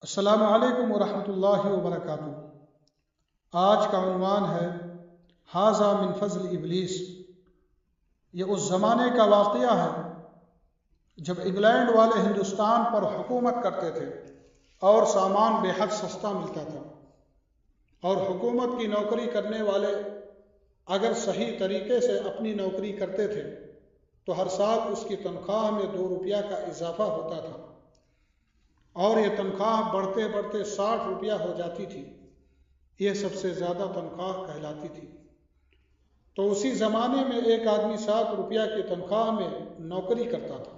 السلام علیکم ورحمۃ اللہ وبرکاتہ۔ آج کا عنوان ہے ھذا من فضل ابلیس۔ یہ اس زمانے کا واقعہ ہے جب انگلینڈ والے ہندوستان پر حکومت کرتے تھے اور سامان بے حد سستا ملتا تھا، اور حکومت کی نوکری کرنے والے اگر صحیح طریقے سے اپنی نوکری کرتے تھے تو ہر سال اس کی تنخواہ میں 2 روپیہ کا اضافہ ہوتا تھا، اور یہ تنخواہ بڑھتے بڑھتے 60 روپیہ ہو جاتی تھی۔ یہ سب سے زیادہ تنخواہ کہلاتی تھی۔ تو اسی زمانے میں ایک آدمی 7 روپیہ کی تنخواہ میں نوکری کرتا تھا۔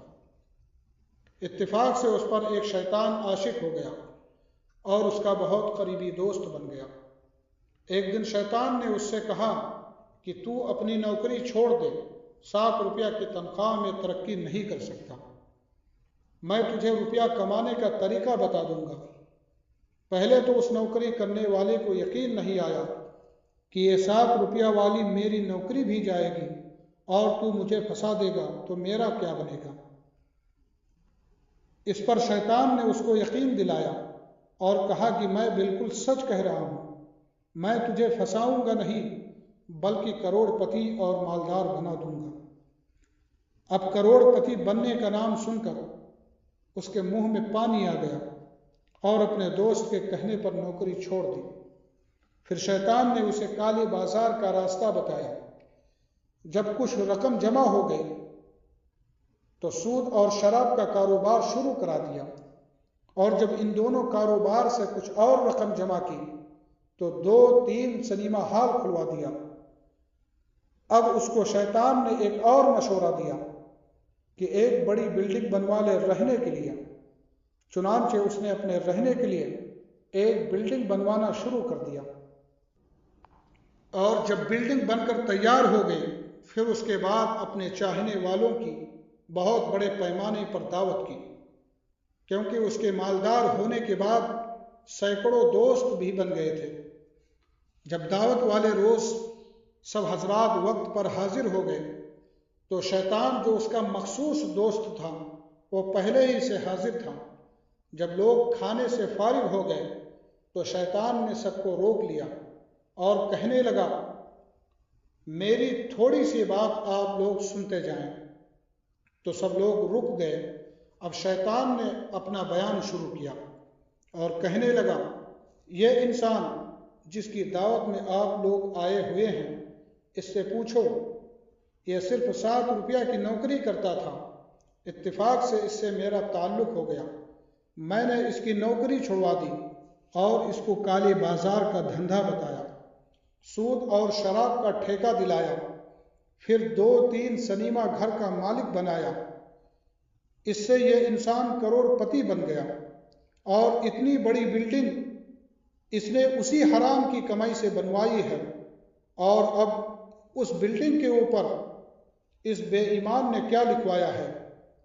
اتفاق سے اس پر ایک شیطان عاشق ہو گیا اور اس کا بہت قریبی دوست بن گیا۔ ایک دن شیطان نے اس سے کہا کہ تو اپنی نوکری چھوڑ دے، 7 روپیہ کی تنخواہ میں ترقی نہیں کر سکتا، میں تجھے روپیہ کمانے کا طریقہ بتا دوں گا۔ پہلے تو اس نوکری کرنے والے کو یقین نہیں آیا کہ یہ 7 روپیہ والی میری نوکری بھی جائے گی اور تو مجھے پھنسا دے گا تو میرا کیا بنے گا۔ اس پر شیطان نے اس کو یقین دلایا اور کہا کہ میں بالکل سچ کہہ رہا ہوں، میں تجھے پھنساؤں گا نہیں بلکہ کروڑ پتی اور مالدار بنا دوں گا۔ اب کروڑ پتی بننے کا نام سن کر اس کے منہ میں پانی آ گیا اور اپنے دوست کے کہنے پر نوکری چھوڑ دی۔ پھر شیطان نے اسے کالے بازار کا راستہ بتایا۔ جب کچھ رقم جمع ہو گئی تو سود اور شراب کا کاروبار شروع کرا دیا، اور جب ان دونوں کاروبار سے کچھ اور رقم جمع کی تو 2-3 سنیما ہال کھلوا دیا۔ اب اس کو شیطان نے ایک اور مشورہ دیا کہ ایک بڑی بلڈنگ بنوا لے رہنے کے لیے۔ چنانچہ اس نے اپنے رہنے کے لیے ایک بلڈنگ بنوانا شروع کر دیا، اور جب بلڈنگ بن کر تیار ہو گئی پھر اس کے بعد اپنے چاہنے والوں کی بہت بڑے پیمانے پر دعوت کی، کیونکہ اس کے مالدار ہونے کے بعد سینکڑوں دوست بھی بن گئے تھے۔ جب دعوت والے روز سب حضرات وقت پر حاضر ہو گئے تو شیطان جو اس کا مخصوص دوست تھا وہ پہلے ہی سے حاضر تھا۔ جب لوگ کھانے سے فارغ ہو گئے تو شیطان نے سب کو روک لیا اور کہنے لگا، میری تھوڑی سی بات آپ لوگ سنتے جائیں۔ تو سب لوگ رک گئے۔ اب شیطان نے اپنا بیان شروع کیا اور کہنے لگا، یہ انسان جس کی دعوت میں آپ لوگ آئے ہوئے ہیں، اس سے پوچھو، یہ صرف 7 روپیہ کی نوکری کرتا تھا۔ اتفاق سے اس سے میرا تعلق ہو گیا، میں نے اس کی نوکری چھڑوا دی اور اس کو کالے بازار کا دھندا بتایا، سود اور شراب کا ٹھیکہ دلایا، پھر 2-3 سنیما گھر کا مالک بنایا۔ اس سے یہ انسان کروڑ پتی بن گیا، اور اتنی بڑی بلڈنگ اس نے اسی حرام کی کمائی سے بنوائی ہے، اور اب اس بلڈنگ کے اوپر اس بے ایمان نے کیا لکھوایا ہے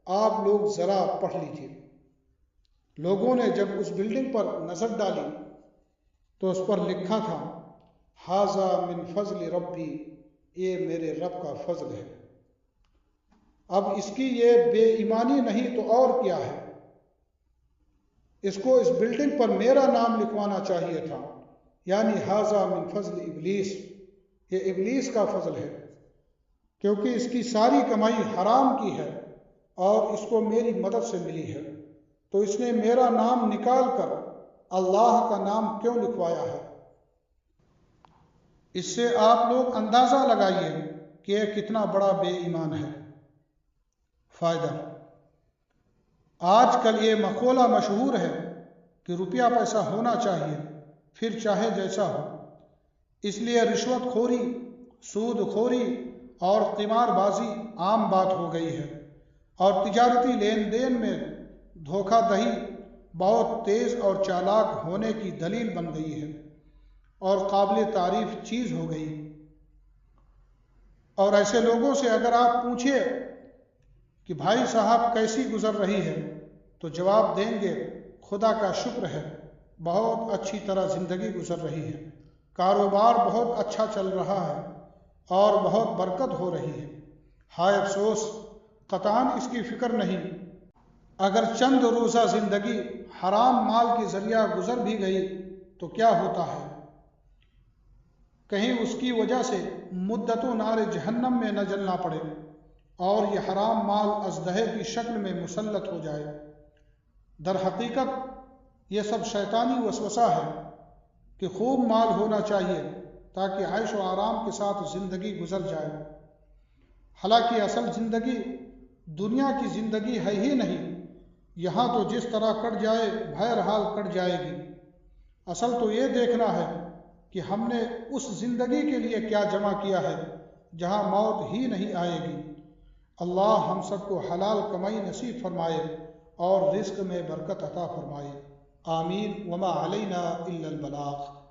آپ لوگ ذرا پڑھ لیجئے۔ لوگوں نے جب اس بلڈنگ پر نظر ڈالی تو اس پر لکھا تھا، ھذا من فضل ربی، یہ میرے رب کا فضل ہے۔ اب اس کی یہ بے ایمانی نہیں تو اور کیا ہے؟ اس کو اس بلڈنگ پر میرا نام لکھوانا چاہیے تھا، یعنی ھذا من فضل ابلیس، یہ ابلیس کا فضل ہے، کیونکہ اس کی ساری کمائی حرام کی ہے اور اس کو میری مدد سے ملی ہے، تو اس نے میرا نام نکال کر اللہ کا نام کیوں لکھوایا ہے؟ اس سے آپ لوگ اندازہ لگائیے کہ یہ کتنا بڑا بے ایمان ہے۔ فائدہ: آج کل یہ مقولہ مشہور ہے کہ روپیہ پیسہ ہونا چاہیے پھر چاہے جیسا ہو۔ اس لیے رشوت خوری، سود خوری اور قمار بازی عام بات ہو گئی ہے، اور تجارتی لین دین میں دھوکہ دہی بہت تیز اور چالاک ہونے کی دلیل بن گئی ہے اور قابل تعریف چیز ہو گئی۔ اور ایسے لوگوں سے اگر آپ پوچھیں کہ بھائی صاحب کیسی گزر رہی ہے تو جواب دیں گے، خدا کا شکر ہے بہت اچھی طرح زندگی گزر رہی ہے، کاروبار بہت اچھا چل رہا ہے اور بہت برکت ہو رہی ہے۔ ہائے افسوس، قطعاً اس کی فکر نہیں اگر چند روزہ زندگی حرام مال کے ذریعہ گزر بھی گئی تو کیا ہوتا ہے؟ کہیں اس کی وجہ سے مدتوں نار جہنم میں نہ جلنا پڑے اور یہ حرام مال ازدہے کی شکل میں مسلط ہو جائے۔ در حقیقت یہ سب شیطانی وسوسہ ہے کہ خوب مال ہونا چاہیے تاکہ عیش و آرام کے ساتھ زندگی گزر جائے۔ حالانکہ اصل زندگی دنیا کی زندگی ہے ہی نہیں، یہاں تو جس طرح کٹ جائے بہرحال کٹ جائے گی۔ اصل تو یہ دیکھنا ہے کہ ہم نے اس زندگی کے لیے کیا جمع کیا ہے جہاں موت ہی نہیں آئے گی۔ اللہ ہم سب کو حلال کمائی نصیب فرمائے اور رزق میں برکت عطا فرمائے۔ آمین۔ وما علینا الا البلاغ۔